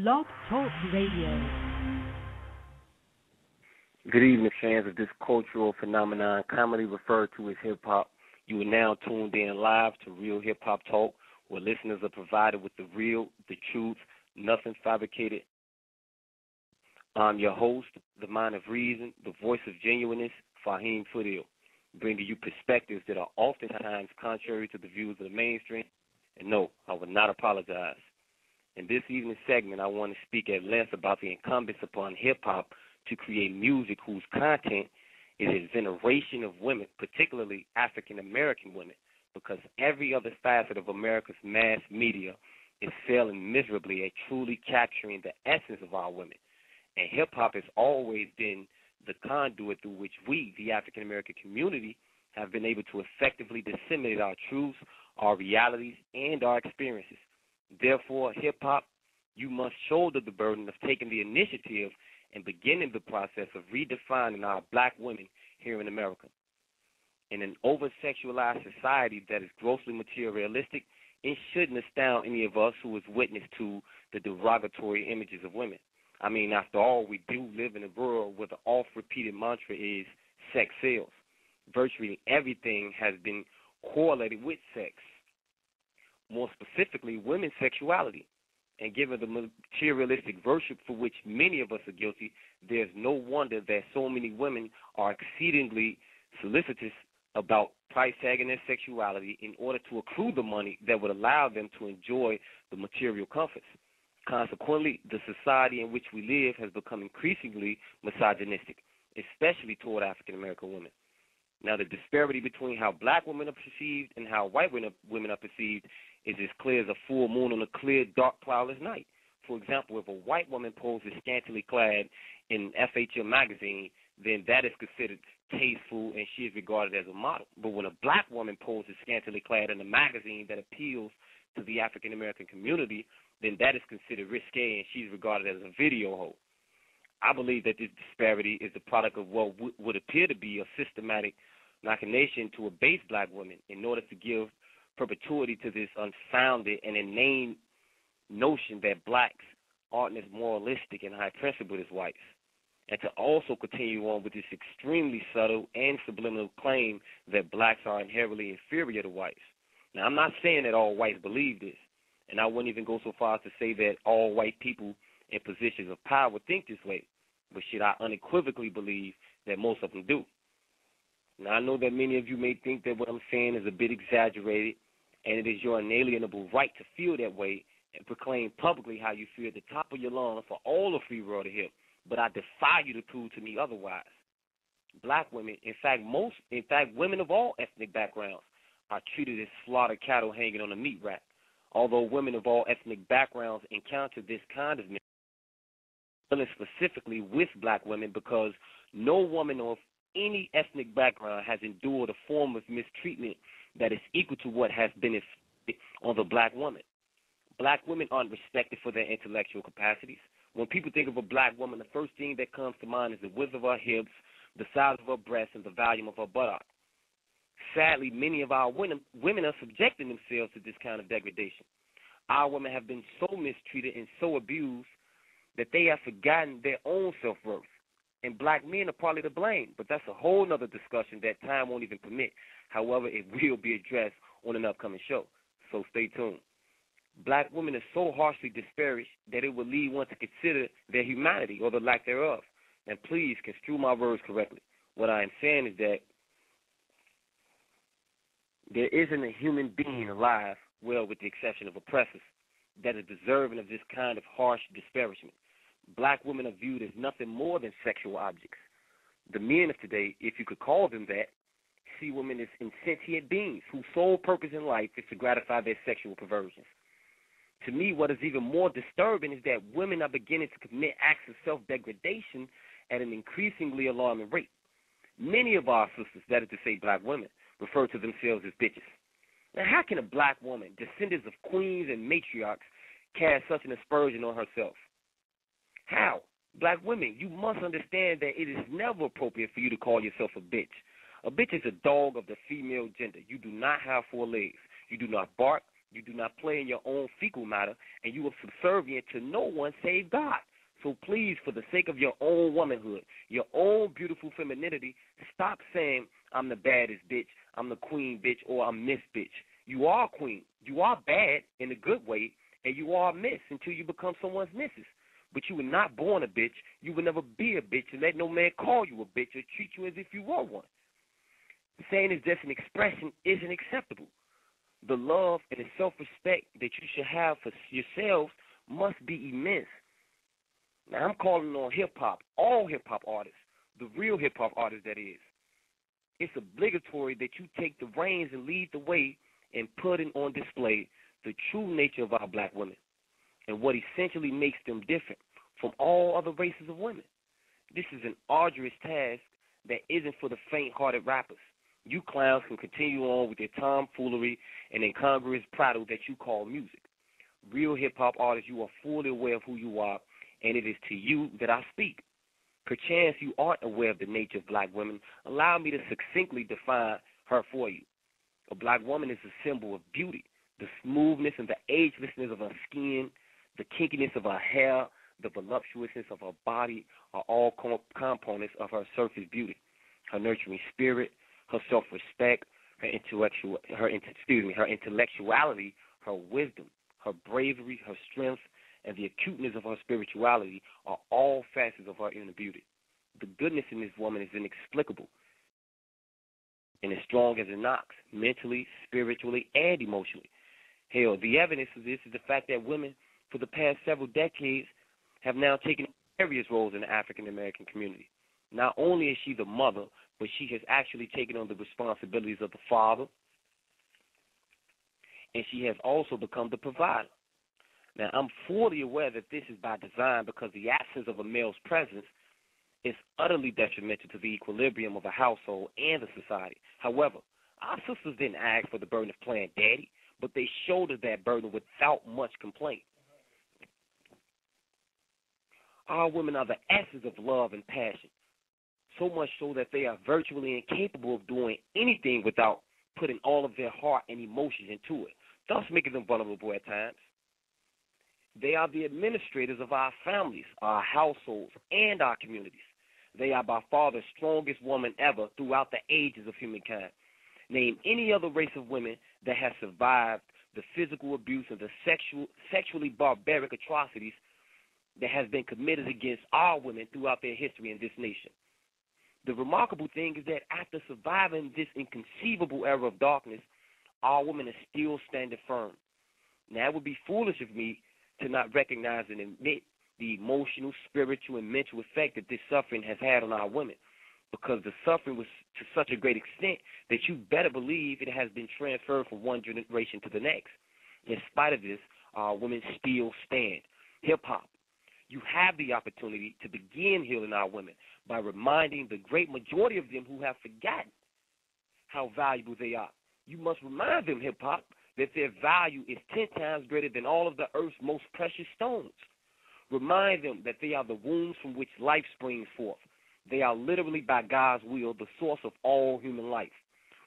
Blog Talk Radio. Good evening, fans of this cultural phenomenon, commonly referred to as hip-hop. You are now tuned in live to Real Hip Hop Talk, where listeners are provided with the real, the truth, nothing fabricated. I'm your host, the mind of reason, the voice of genuineness, Faheem-foote-el, bringing you perspectives that are oftentimes contrary to the views of the mainstream. And no, I will not apologize. In this evening's segment, I want to speak at length about the incumbents upon hip-hop to create music whose content is a veneration of women, particularly African-American women, because every other facet of America's mass media is failing miserably at truly capturing the essence of our women. And hip-hop has always been the conduit through which we, the African-American community, have been able to effectively disseminate our truths, our realities, and our experiences. Therefore, hip-hop, you must shoulder the burden of taking the initiative and beginning the process of redefining our black women here in America. In an over-sexualized society that is grossly materialistic, it shouldn't astound any of us who is witness to the derogatory images of women. I mean, after all, we do live in a world where the oft-repeated mantra is sex sells. Virtually everything has been correlated with sex, more specifically women's sexuality. And given the materialistic worship for which many of us are guilty, there's no wonder that so many women are exceedingly solicitous about price tagging their sexuality in order to accrue the money that would allow them to enjoy the material comforts. Consequently, the society in which we live has become increasingly misogynistic, especially toward African-American women. Now, the disparity between how black women are perceived and how white women are perceived is as clear as a full moon on a clear, dark, cloudless night. For example, if a white woman poses scantily clad in FHM magazine, then that is considered tasteful and she is regarded as a model. But when a black woman poses scantily clad in a magazine that appeals to the African-American community, then that is considered risque and she's regarded as a video hoe. I believe that this disparity is the product of what would appear to be a systematic machination to abase black women in order to give perpetuity to this unfounded and inane notion that blacks aren't as moralistic and high-principled as whites, and to also continue on with this extremely subtle and subliminal claim that blacks are inherently inferior to whites. Now, I'm not saying that all whites believe this, and I wouldn't even go so far as to say that all white people in positions of power think this way, but I unequivocally believe that most of them do. Now, I know that many of you may think that what I'm saying is a bit exaggerated, and it is your inalienable right to feel that way and proclaim publicly how you feel at the top of your lungs for all the free world to hear, but I defy you to prove to me otherwise. Black women, in fact, women of all ethnic backgrounds are treated as slaughtered cattle hanging on a meat rack, although women of all ethnic backgrounds encounter this kind of dealing specifically with black women because no woman of any ethnic background has endured a form of mistreatment that is equal to what has been inflicted on the black woman. Black women aren't respected for their intellectual capacities. When people think of a black woman, the first thing that comes to mind is the width of her hips, the size of her breasts, and the volume of her buttock. Sadly, many of our women are subjecting themselves to this kind of degradation. Our women have been so mistreated and so abused that they have forgotten their own self-worth. And black men are partly to blame, but that's a whole other discussion that time won't even permit. However, it will be addressed on an upcoming show, so stay tuned. Black women are so harshly disparaged that it would lead one to consider their humanity or the lack thereof. And please construe my words correctly. What I am saying is that there isn't a human being alive, well, with the exception of oppressors, that is deserving of this kind of harsh disparagement. Black women are viewed as nothing more than sexual objects. The men of today, if you could call them that, see women as insentient beings whose sole purpose in life is to gratify their sexual perversions. To me, what is even more disturbing is that women are beginning to commit acts of self-degradation at an increasingly alarming rate. Many of our sisters, that is to say black women, refer to themselves as bitches. Now, how can a black woman, descendants of queens and matriarchs, cast such an aspersion on herself? How? Black women, you must understand that it is never appropriate for you to call yourself a bitch. A bitch is a dog of the female gender. You do not have 4 legs. You do not bark. You do not play in your own fecal matter, and you are subservient to no one save God. So please, for the sake of your own womanhood, your own beautiful femininity, stop saying, I'm the baddest bitch, I'm the queen bitch, or I'm Miss bitch. You are queen. You are bad in a good way, and you are miss until you become someone's missus. But you were not born a bitch. You will never be a bitch, and let no man call you a bitch or treat you as if you were one. Saying it's just an expression isn't acceptable. The love and the self-respect that you should have for yourselves must be immense. Now, I'm calling on hip-hop, all hip-hop artists, the real hip-hop artists, that is. It's obligatory that you take the reins and lead the way in putting on display the true nature of our black women and what essentially makes them different from all other races of women. This is an arduous task that isn't for the faint-hearted rappers. You clowns can continue on with your tomfoolery and incongruous prattle that you call music. Real hip-hop artists, you are fully aware of who you are, and it is to you that I speak. Perchance you aren't aware of the nature of black women. Allow me to succinctly define her for you. A black woman is a symbol of beauty. The smoothness and the agelessness of her skin, the kinkiness of her hair, the voluptuousness of her body are all components of her surface beauty. Her nurturing spirit, her self-respect, her intellectuality, her wisdom, her bravery, her strength, and the acuteness of her spirituality are all facets of her inner beauty. The goodness in this woman is inexplicable and as strong as an ox, mentally, spiritually, and emotionally. Hell, the evidence of this is the fact that women for the past several decades have now taken various roles in the African-American community. Not only is she the mother, but she has actually taken on the responsibilities of the father, and she has also become the provider. Now, I'm fully aware that this is by design because the absence of a male's presence is utterly detrimental to the equilibrium of a household and a society. However, our sisters didn't ask for the burden of playing daddy, but they shouldered that burden without much complaint. Our women are the essence of love and passion, so much so that they are virtually incapable of doing anything without putting all of their heart and emotions into it, thus making them vulnerable at times. They are the administrators of our families, our households, and our communities. They are by far the strongest woman ever throughout the ages of humankind. Name any other race of women that has survived the physical abuse and the sexually barbaric atrocities that has been committed against our women throughout their history in this nation. The remarkable thing is that after surviving this inconceivable era of darkness, our women are still standing firm. Now, it would be foolish of me to not recognize and admit the emotional, spiritual, and mental effect that this suffering has had on our women, because the suffering was to such a great extent that you better believe it has been transferred from one generation to the next. In spite of this, our women still stand. Hip-hop, you have the opportunity to begin healing our women by reminding the great majority of them who have forgotten how valuable they are. You must remind them, hip-hop, that their value is 10 times greater than all of the earth's most precious stones. Remind them that they are the wombs from which life springs forth. They are literally, by God's will, the source of all human life.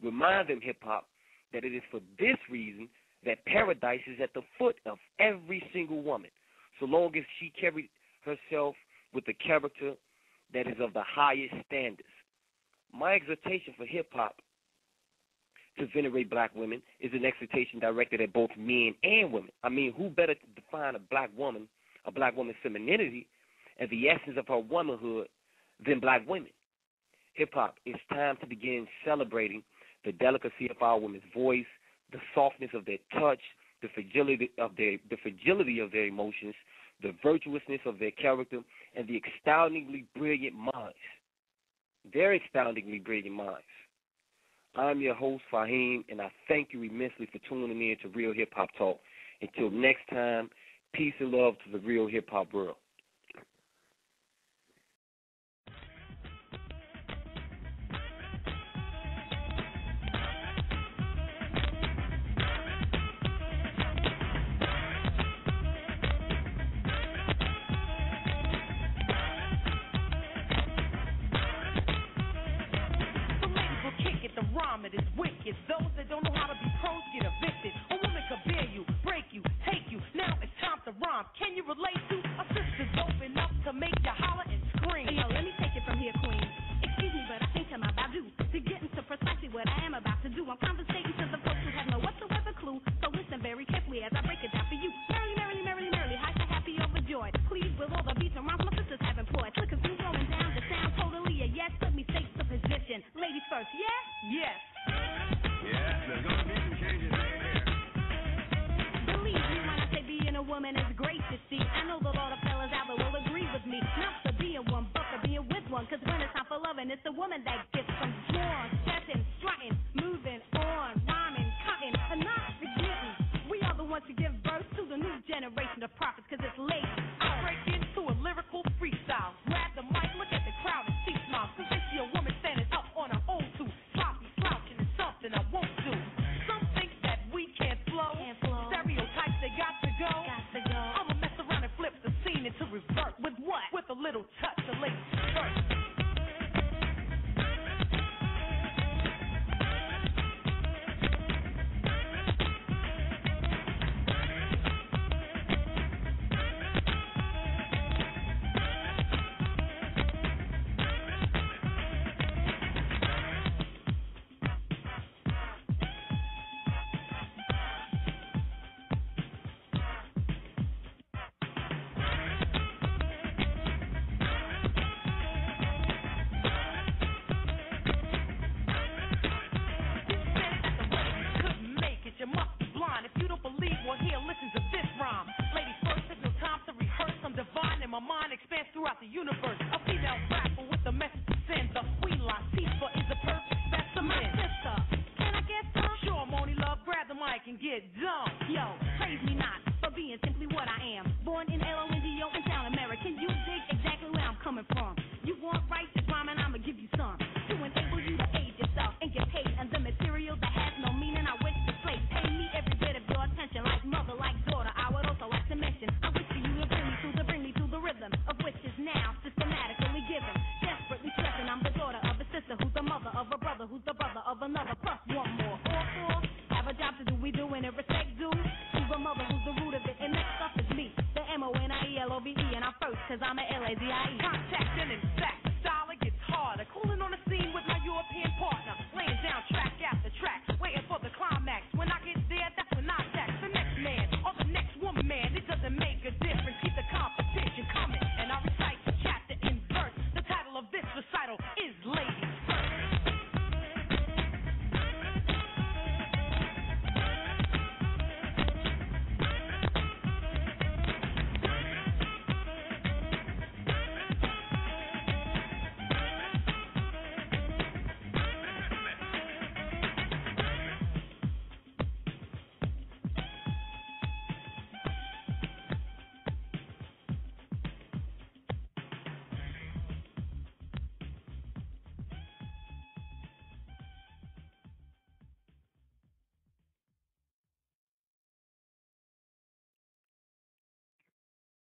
Remind them, hip-hop, that it is for this reason that paradise is at the foot of every single woman, so long as she carries herself with a character that is of the highest standards. My exhortation for hip-hop to venerate black women is an exhortation directed at both men and women. I mean, who better to define a black woman's femininity and the essence of her womanhood than black women? Hip-hop, it's time to begin celebrating the delicacy of our women's voice, the softness of their touch, the fragility of their emotions, the virtuousness of their character, and the astoundingly brilliant minds. Their astoundingly brilliant minds. I'm your host, Faheem, and I thank you immensely for tuning in to Real Hip Hop Talk. Until next time, peace and love to the real hip hop world. It is wicked. Those that don't know how to be pros get evicted. A woman could bear relate to. A sister's dope enough to make you holler and scream. Hey, yo, let me take it from here, queen. Excuse me, but I can't tell my Badu to get into precisely what I am about to do. I'm conversating to the folks who have no whatsoever clue. So listen very carefully as I break it down for you. Merrily, merrily, merrily, merrily, hyper, happy, overjoyed. Please, with all the beats and rhymes my sisters have employed. Look, if you rolling down the sound totally a yes. Let me take the position. Ladies first, yes? Yes. Yeah, there's gonna be some changes made here. Believe me when I say being a woman is great to see. I know that all the fellas out there will agree with me. Not for being one, but for being with one. Cause when it's time for loving, it's the woman that gets from sworn, stressing, strutting, moving on, rhyming, cutting, and not forgetting. We are the ones to give birth to the new generation of prophets, cause it's late. I break into a lyrical freestyle. Grab the mic, look at the crowd and see smiles. Cause they see a woman standing up on her own too. Sloppy slouching is something I won't do. Some think that we can't flow. Stereotypes, they got to go. I'ma mess around and flip the scene into reverse. With what? With a little touch of late skirt. My mind expands throughout the universe. A female rapper with a message to send. The Queen Latifah is a perfect specimen. My sister, can I get some? Sure, Moni Love, grab the mic and get dumb. Yo, praise me not for being simply what I am. Born in L-O-N-D-O and sound American. You dig exactly where I'm coming from. You want righteous rhyme and I'ma give you some. To enable you to aid yourself and get paid. And the material that has no meaning I wish to play. Pay me every bit of your attention. Like mother, like daughter. I would also like to mention I wish for you to bring me to the rhythm of which is now systematically given. Desperately stressing I'm the daughter of a sister who's the mother of a brother who's the brother of another. Plus one more. All four have a job to do. We doing it respect due to the mother who's the root of it. And next up is me, the MONIELOVE. And I'm first cause I'm a LAZIE. Contacting in fact, style it gets harder. Cooling on the scene with my European partner. Laying down track after track.